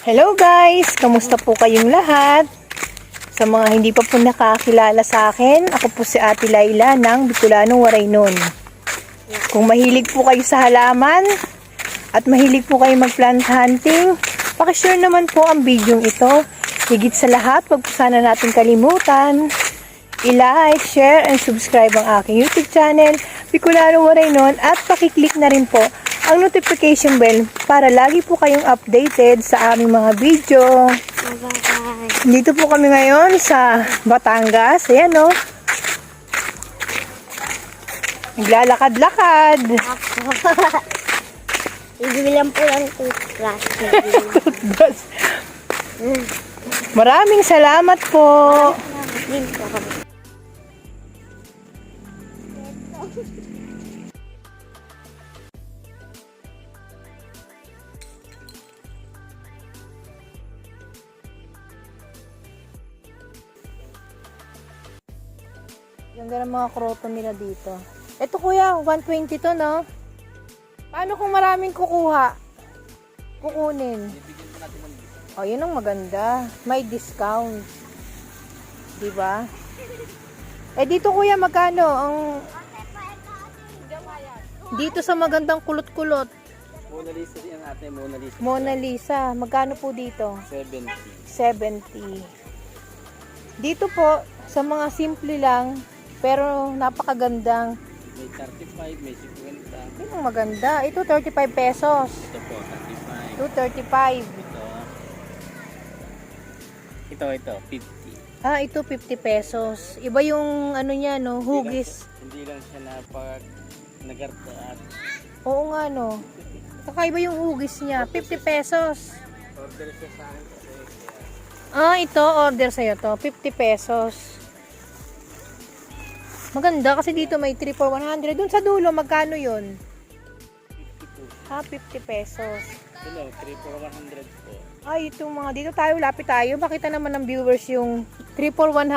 Hello guys! Kamusta po kayong lahat? Sa mga hindi pa po nakakilala sa akin, ako po si Ate Laila ng Bicolanong Waraynon. Kung mahilig po kayo sa halaman at mahilig po kayo mag-plant hunting, pakishare naman po ang video ito. Higit sa lahat, wag po sana natin kalimutan i-like, share, and subscribe ang aking YouTube channel, Bicolanong Waraynon, at pakiclick na rin po ang notification bell para lagi po kayong updated sa aming mga video. Dito po kami ngayon sa Batangas. Ayan o. Naglalakad-lakad. Ibilang po lang toothbrush. Toothbrush. Maraming salamat po. Ganda ng mga kroton nila dito. Ito kuya, 120 to, no? Paano kung maraming kukuha? Kukunin. Oh, yun ang maganda. May discount. Diba? Eh, dito kuya, magkano? Dito sa magandang kulot-kulot. Mona Lisa yan ate, Mona Lisa. Mona Lisa. Magkano po dito? 70. 70. Dito po, sa mga simple lang, pero napakagandang. May 35, may 50. Yun ang maganda. Ito, 35 pesos. Ito po, 35. Ito, 35. Ito, 50. Ah, ito, 50 pesos. Iba yung, ano niya, no, hugis. Hindi lang siya napag nagartaat. Oo nga, no. Kakaiba yung hugis niya. 50 pesos. Order siya sa akin kasi. Ah, ito, order sa'yo to. 50 pesos. Maganda kasi dito may 3 for 100. Dun sa dulo, magkano yun? 50 po. Ah, 50 pesos. Ito, 3 for 100 po. Ay, itong mga dito tayo, lapit tayo. Makita naman ng viewers yung 3 for 100.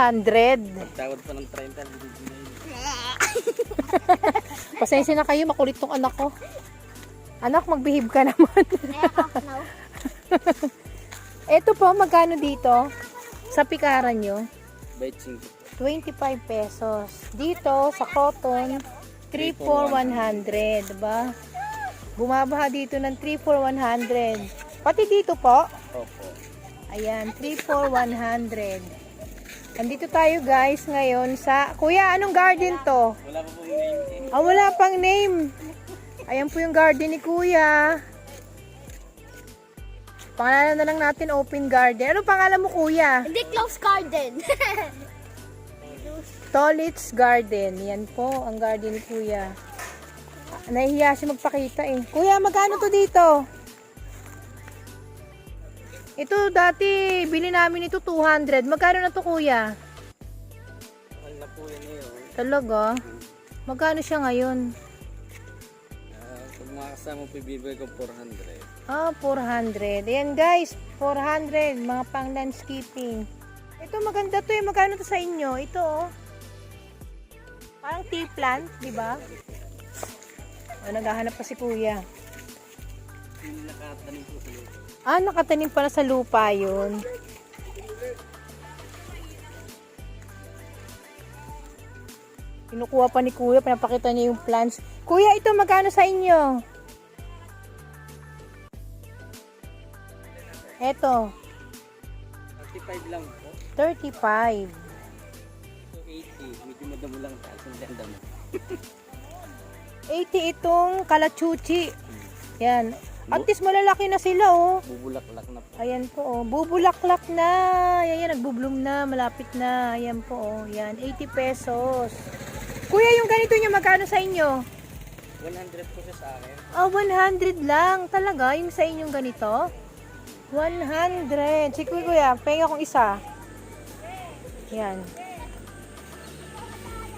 Tawad pa ng 30, hindi na yun. Pasensya na kayo, makulit tong anak ko. Anak, magbehave ka naman. Ito po, magkano dito? Sa pikaran nyo? Bait 5. 25 pesos. Dito, sa cotton, 3 for 100. Diba? Bumabaha dito ng 3 for 100. Pati dito po. Opo. Ayan, 3 for 100. Andito tayo guys ngayon sa... Kuya, anong garden to? Wala pa pong name eh. Ah, wala pang name. Ayan po yung garden ni Kuya. Pangalan na lang natin, open garden. Ano pangalan mo, Kuya? Hindi close garden. Tolits Garden. Yan po ang garden ni Kuya. Nahihiya siya magpakita eh. Kuya, magkano to dito? Ito dati, bili namin ito 200. Magkano na to, Kuya? Mahal na po yan eh. Talaga? Magkano siya ngayon? Pag mga kasama po, ibibigay ko 400. Ah, 400. Ayan guys, 400. Mga pang landscaping. Ito maganda to eh. Magkano to sa inyo? Ito oh. Parang tea plant, di ba? O, naghahanap pa si Kuya. Hindi nakatanim po sa lupa. Ah, nakatanim pala sa lupa yun. Kinukuha pa ni Kuya, pinapakita niya yung plants. Kuya, ito magkano sa inyo? Eto, 35 lang po. 35. So 80. Medyo madamo lang tayo. Ang ganda mo. 80 itong kalachuchi. Yan. At least malalaki na sila oh. Bubulaklak na po. Ayan po oh. Bubulaklak na. Ayan, nagbubloom na. Malapit na. Ayan po oh. Yan. 80 pesos. Kuya, yung ganito nyo, magkano sa inyo? 100 po siya sa akin. Ah, 100 lang. Talaga? Yung sa inyong ganito? 100. Sige kuya, penga akong isa. Yan.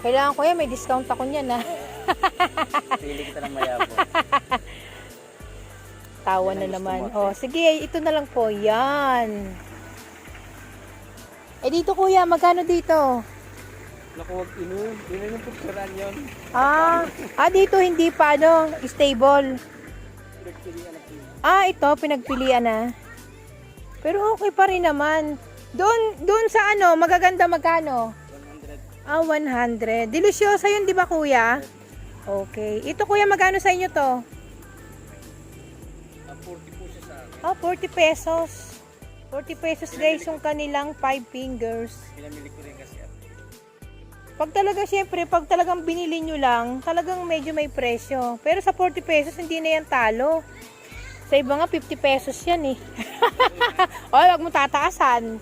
Kailangan kuya, may discount ako niyan ha. Pili kita ng mayapo. Tawa na naman. Oh, sige, ito na lang po. Yan. Eh dito kuya, magkano dito? Naku, wag inom. Inom yung pagkaran yun. Dito hindi pa, stable. Pinagpilian na po. Ito, pinagpilian na. Pero okay pa rin naman. Doon sa ano, magaganda magkano? 100. 100. Deliciosa yun, di ba kuya? Okay. Ito kuya, magkano sa inyo to? 40 po siya sa akin. 40 pesos. 40 pesos guys yung kanilang 5 fingers. Pinamili ko rin kasi ate. Pag talagang binili nyo lang, talagang medyo may presyo. Pero sa 40 pesos, hindi na yan talo. Sa iba nga, 50 pesos yan eh. O, wag mo tataasan.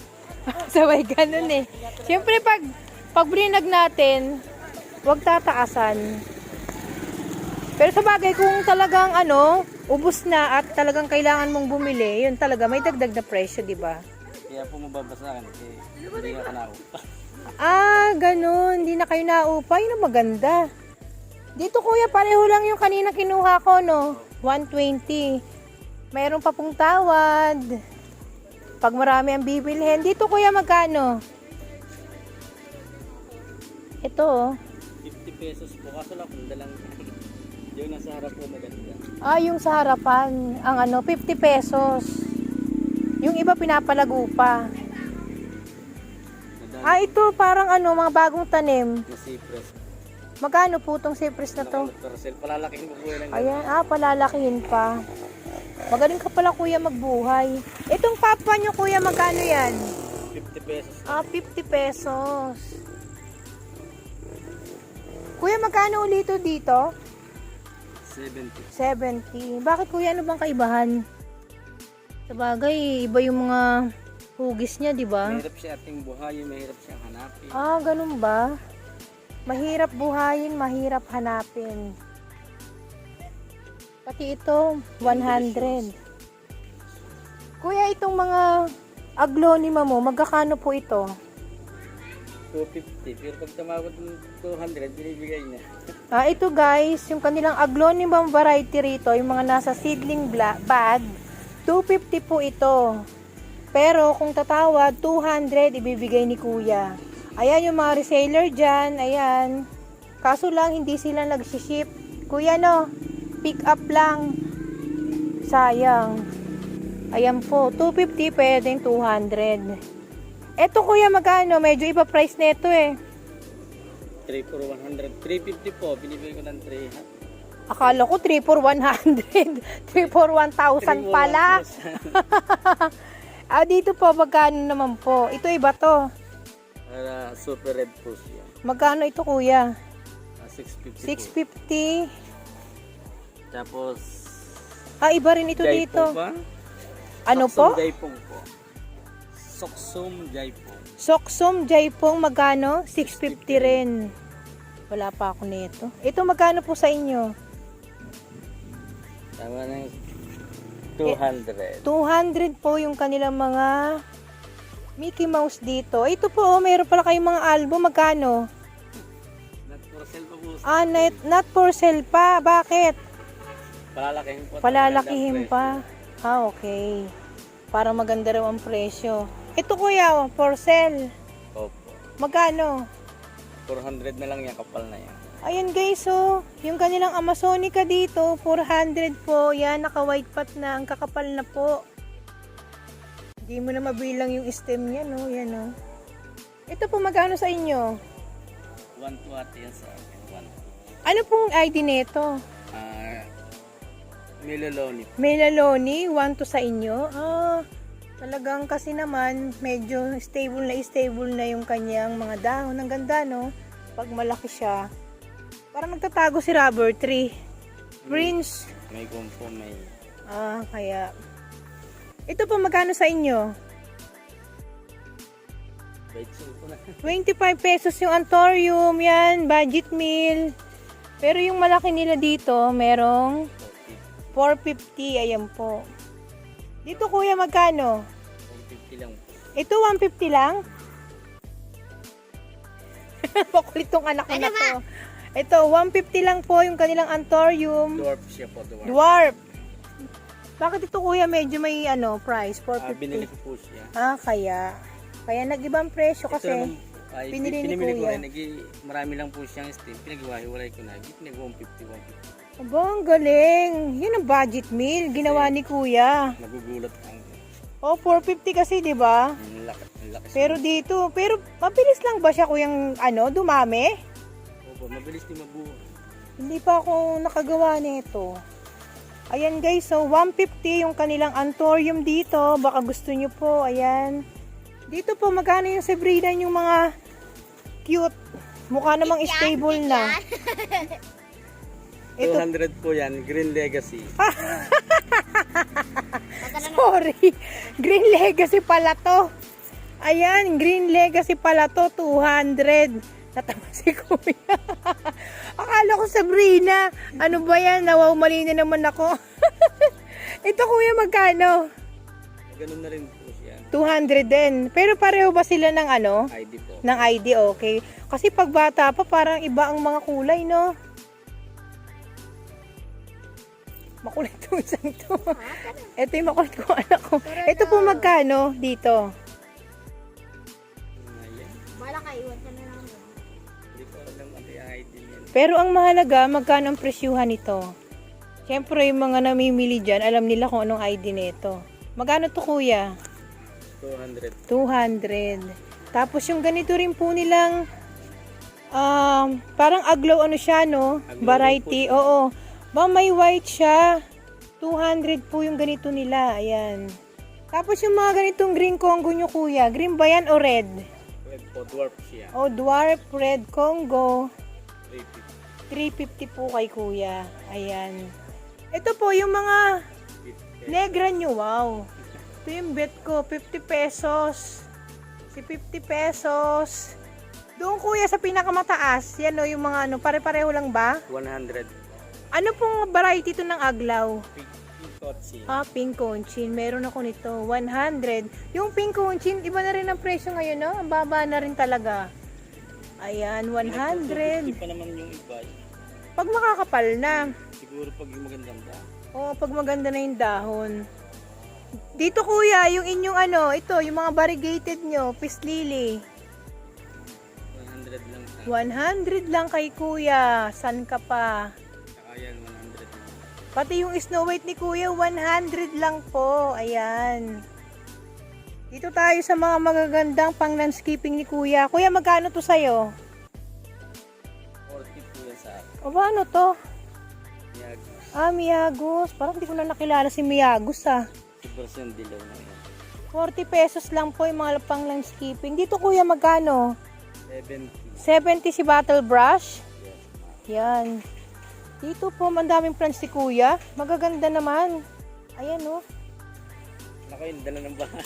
Sabay ganun eh. Siyempre, pag brinag natin, wag tataasan. Pero sa bagay, kung talagang ubos na at talagang kailangan mong bumili, yun talaga, may dagdag na presyo, di ba? Kaya po mababasakan kasi hindi nga kanaupa. Ganun. Hindi na kayo naupa. Yun ang maganda. Dito kuya, pareho lang yung kanina kinuha ko, no? 120. Mayroon pa pong tawad. Pag marami ang bibilhin. Dito kuya, magkano? Ito, oh. 50 pesos po. Kaso lang kung dalang yung nasa harap po maganda. Yung sa harapan, ang 50 pesos. Yung iba pinapalago pa. Ito parang mga bagong tanim. Na cypress. Magkano po itong cypress na to? Parcel. Palalakihin mo po yun. Ayan, palalakihin pa. Magaling ka pala kuya magbuhay. Itong papa nyo kuya, magkano yan? 50 pesos. 50 pesos. Kuya, magkano ulit ito dito? 70. 70. Bakit kuya, ano bang kaibahan? Sa bagay, iba yung mga hugis niya, di ba? Mahirap siya ating buhayin, mahirap siyang hanapin. Ganun ba? Mahirap buhayin, mahirap hanapin. Pati ito, 100. Kuya, itong mga aglonema mo, magkakano po ito? 250. Pero pag tumawad ng 200, binibigay niya. Ito guys, yung kanilang aglonema variety rito, yung mga nasa seedling bag, 250 po ito. Pero kung tatawad, 200 ibibigay ni kuya. Ayan yung mga reseller dyan, ayan. Kaso lang, hindi sila nagsiship. Kuya, pick up lang. Sayang. Ayan po, 250 pwedeng 200. Eto kuya, magkano? Medyo iba price nito eh. 3 for 100. 350 po, binibigay ko ng 300. Akala ko 3 for 100. 3 for 1,000 pala. Dito po, magkano naman po? Ito iba to. Super red po siya. Magkano ito kuya? 650 650. Tapos, Iba rin ito Jaipong dito. ba? Ano Soksum po? Jaipong po. Soksum Jaipong. Soksum Jaipong, magkano? 650 rin. Wala pa ako nito. Ito magkano po sa inyo? Tama ng 200. 200 po yung kanilang mga Mickey Mouse dito. Ito po, meron pala kayong mga album. Magkano? Not for sale pa po. Not for sale pa. Bakit? Palalakihin po. Palalakihin pa. Okay. Para maganda raw ang presyo. Ito kuya, for sale. Opo. Magkano? 400 na lang yan, kapal na yan. Ayan guys, yung kanilang Amazonica dito, 400 po. Yan, naka-white pot na. Ang kakapal na po. Hindi mo na mabilang yung stem niya, no? Yan, no? Ito po, magkano sa inyo? 120 yan sa akin. Ano pong ID nito? Miloloni. Melaloni, 1 to sa inyo. Talagang kasi naman, medyo stable na yung kanyang mga dahon. Ang ganda, no? Pag malaki siya. Parang nagtatago si rubber tree. Prince. May gumpo, may... Kaya. Ito po, magkano sa inyo? 25 pesos yung Anthurium. Yan, budget meal. Pero yung malaki nila dito, merong 450. Ayan po. Dito kuya, magkano? 150 lang po. Ito, 150 lang? Makulit tong anak ko na to. Ito, 150 lang po yung kanilang Anthurium. Dwarf siya po, dwarf. Dwarf. Bakit ito kuya medyo may price? 450. Binili ko po siya. Kaya nag-ibang presyo kasi Ito naman, pinili ni pinamili ko kuya. marami lang po siyang stem. Pinag-iwahiwalay ko na. Pinag-150. Aba, ang galing. Yun ang budget meal. Ginawa ni kuya. Nagugulat ang Oh, 450 kasi, di ba? Ang laki. Ang laki. Pero dito, pero mabilis lang ba siya kuyang dumami? Opo, mabilis din mabuo. Hindi pa ako nakagawa nito. Ayan guys, so 150 yung kanilang anthurium dito. Baka gusto nyo po, ayan. Dito po, magkano yung Sabrina yung mga cute? Mukha namang stable na. Ito, 200 po yan, Green Legacy. sorry. Green Legacy pala to. Ayan, Green Legacy pala to, 200. Natawa si Kuya. Akala ko Sabrina. Ano ba yan? Nawawmali na naman ako. Ito Kuya, magkano? Ganun na rin po siya. 200 din. Pero pareho ba sila ng ID po. ng ID? Okay. Kasi pag bata pa, parang iba ang mga kulay, no? Makulit itong isang to. Ito yung makulit ko anak ko. Ito po magkano dito? Ayan. Bala ka, iwan ka na lang. Hindi ko alam ano yung ID niyan. Pero ang mahalaga, magkano ang presyuhan nito? Siyempre, yung mga namimili dyan, alam nila kung anong ID nito. Magkano to Kuya? 200. 200. Tapos yung ganito rin po nilang parang aglaw siya, no? Aglaw Variety, din po siya. oo. Ba, may white siya. 200 po yung ganito nila. Ayan. Tapos yung mga ganitong green Congo nyo, Kuya. Green ba yan o red? Red po, dwarf siya. O dwarf red Congo. 350. 350 po kay Kuya. Ayan. Ito po yung mga negra nyo. Wow. Ito yung bet ko. 50 pesos. Si 50 pesos. Doon Kuya sa pinakamataas. Yan o yung mga pare-pareho lang ba? 100. Ano pong variety ito ng aglaw? Pink Totsi. Pink conchin. Meron ako nito. 100. Yung pink conchin, iba na rin ang presyo ngayon, no? Ang baba na rin talaga. Ayan, 100. Hindi pa naman yung iba. Pag makakapal na. Siguro pag yung magandang da. Oo, pag maganda na yung dahon. Dito Kuya, yung inyong ito, yung mga variegated nyo, peace lily. 100 lang sa. 100 lang kay Kuya. San ka pa? Saka yan, 100 lang. Pati yung Snow White ni Kuya, 100 lang po. Ayan. Dito tayo sa mga magagandang pang landscaping ni Kuya. Kuya, magkano to sa'yo? 40 po yan sa akin. O ba, ano to? Niyag. Miyagos. Parang hindi ko na nakilala si Miyagos, Si version dilaw na yan. 40 pesos lang po yung mga pang landscaping. Dito Kuya, magkano? 70. 70 si Battle Brush. Yes, ma'am. Yan. Dito po, mandaming plants si Kuya. Magaganda naman. Ayan, oh. Naku, yung dala ng baha.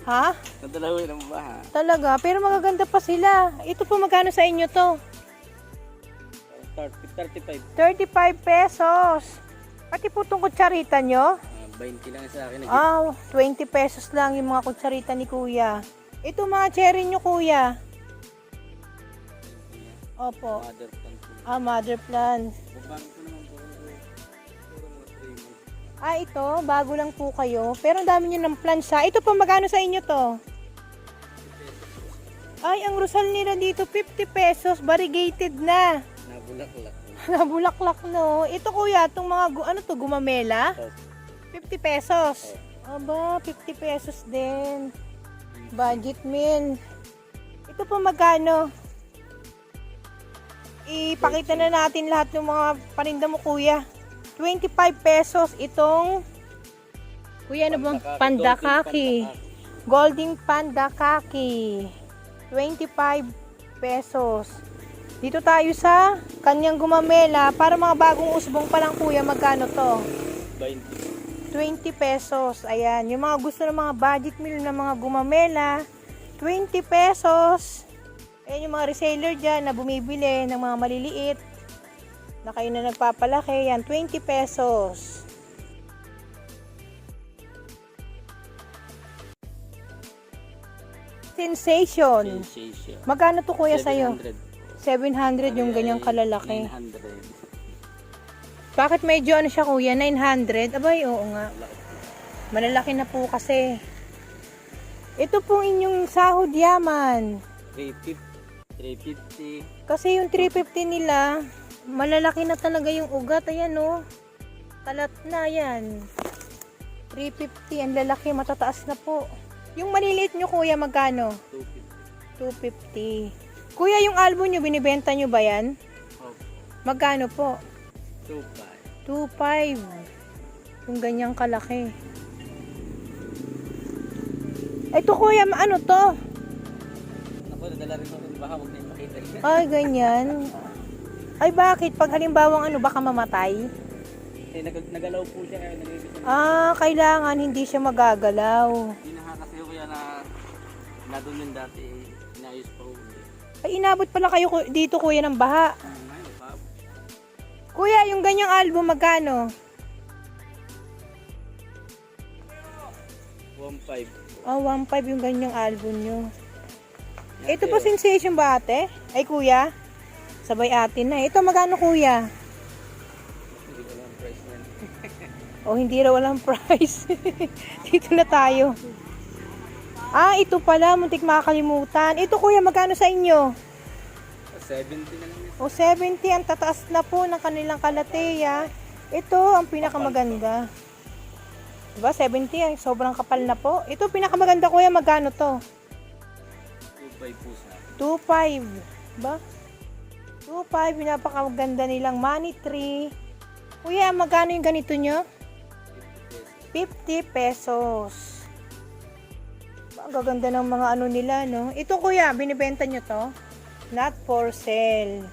Ha? Nadala ko ng baha. Talaga? Pero magaganda pa sila. Ito po, magkano sa inyo to? 35. 35 pesos. Pati po itong kutsarita nyo. 20 lang sa akin. 20 pesos lang yung mga kutsarita ni Kuya. Ito mga cherry nyo, Kuya. Opo. Mother plant po. Mother plants. Babago ko naman po. Puro mga 3 months. Ito, bago lang po kayo. Pero ang dami nyo ng plants ha. Ito po, magkano sa inyo to? Ay, ang rosal nila dito, 50 pesos. Variegated na. Nabulaklak. Nabulaklak, no? Ito Kuya, itong mga, gumamela? 50 pesos. Aba, 50 pesos din. Budget meal. Ito po magkano? Ipakita na natin lahat ng mga paninda mo, Kuya. 25 pesos itong Kuya, ano bang? Panda kaki. Golden panda kaki. 25 pesos. Dito tayo sa kanyang gumamela. Para mga bagong usbong pa lang, Kuya, magkano to? 20 pesos. Ayan. Yung mga gusto ng mga budget meal na mga gumamela, 20 pesos. Ayan yung mga reseller dyan na bumibili ng mga maliliit na kayo na nagpapalaki. Yan, 20 pesos. Sensation. Magkano to Kuya sa'yo? 700 yung ganyang kalalaki. 900. Bakit medyo siya Kuya? 900? Abay, oo nga. Malalaki na po kasi. Ito pong inyong sahod yaman. 350. Kasi yung 350 nila, malalaki na talaga yung ugat. Ayan, oh. Talat na yan. 350. Ang lalaki, matataas na po. Yung maliliit nyo, kuya, magkano? 250. 250. Kuya, yung album nyo, binibenta nyo ba yan? Opo. Magkano po? 2.5. 2.5. Yung ganyang kalaki. Ito, kuya, ano to? Ako, nadala rin natin. Baka huwag na ipakita yun. Ay, ganyan. Ay, bakit? Pag halimbawang ano, baka mamatay? Eh, nagalaw po siya. Kaya nagigit na. Kailangan hindi siya magagalaw. Hindi na kasi kuya na doon yung dati. Inayos pa ulit. Ay, inabot pala kayo dito, kuya, ng baha. Ngayon, pa. Kuya, yung ganyang album, magkano? 1.5. 1.5 yung ganyang album nyo. Ito po sensation ba, ate? Ay, kuya? Sabay atin na. Ito, magkano, kuya? Hindi ko lang price niyan. Hindi raw walang price. Dito na tayo. Ito pala. Muntik makakalimutan. Ito, kuya, magkano sa inyo? 70 na lang yun. 70. Ang tataas na po ng kanilang kalateya. Ito, ang pinakamaganda. Diba, 70. Sobrang kapal na po. Ito, pinakamaganda, kuya. Magkano to? 2.5 po sa 2.5. Ba? 2.5. Napakaganda nilang money tree. Kuya, magkano yung ganito nyo? 50 pesos. Ang gaganda ng mga ano nila, no? Ito, kuya, binibenta nyo to? Not for sale.